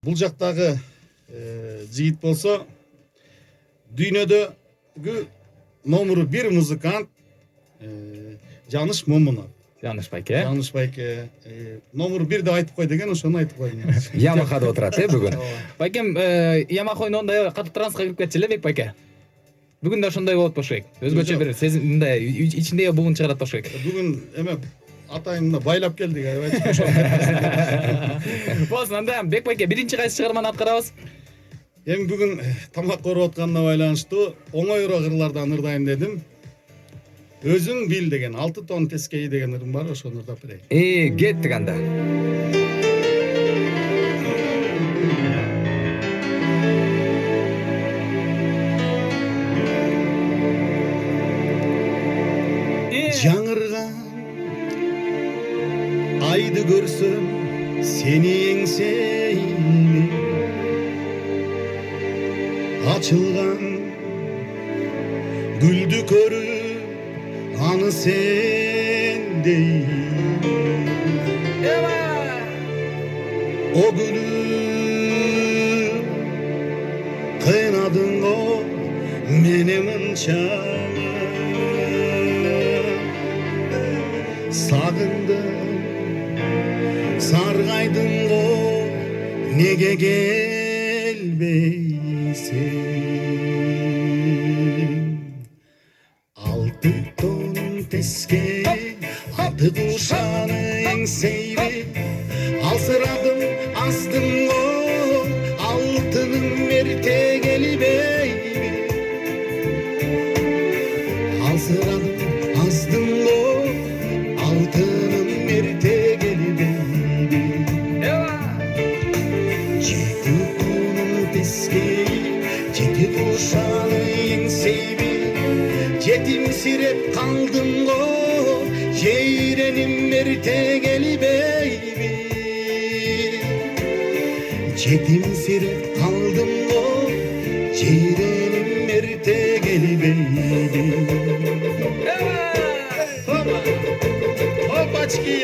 Бул жактагы жигит болсо дүйнөдөгү номеру 1 музыкант Жаныш Момунов. Жаныш байке. Жаныш байке номеру 1 деп айтып кой деген, ошону айтып койдум. Ямахада отурат бүгүн. Байкем Ямахойдун ондай катуу трансқа кирип кетчү эле Бек байке. Бүгүн да ошондой болот болуш керек. Өзгөчө бир сезим мындай ичиндеги бугун чыгарат болуш керек. Бүгүн эме атайын байлап келдик аябай. Болсун, анда Бек байке биринчи кайсы чыгарманы аткарабыз? Эми бүгүн тамак көрүп атканына байланыштуу оңоюраак ырлардан ырдайын дедим. Өзүң бил деген 6 тонн тескей деген ырым бар, ошону ырдап берейин. Кеттик анда. Жаңырган айды көрсөм сени эңсейме, ачылган гүлдү көрүп аны сендей, о гүлүм кыйнадың го мени мынча, сагындым саргайдың го неге келбейсиң? 6 тонн тескей аты кушаны эңсейби, алсырадым аздым го алтыным эрте келбейби, алсырадым аздым го алтыным эрте келбейби, жети тонн тескей жети кушаны эңсейби, жетимсиреп калдым го жейреним эрте келбейби, жетимсиреп калдым го жейреним эрте келбейби. Опачки!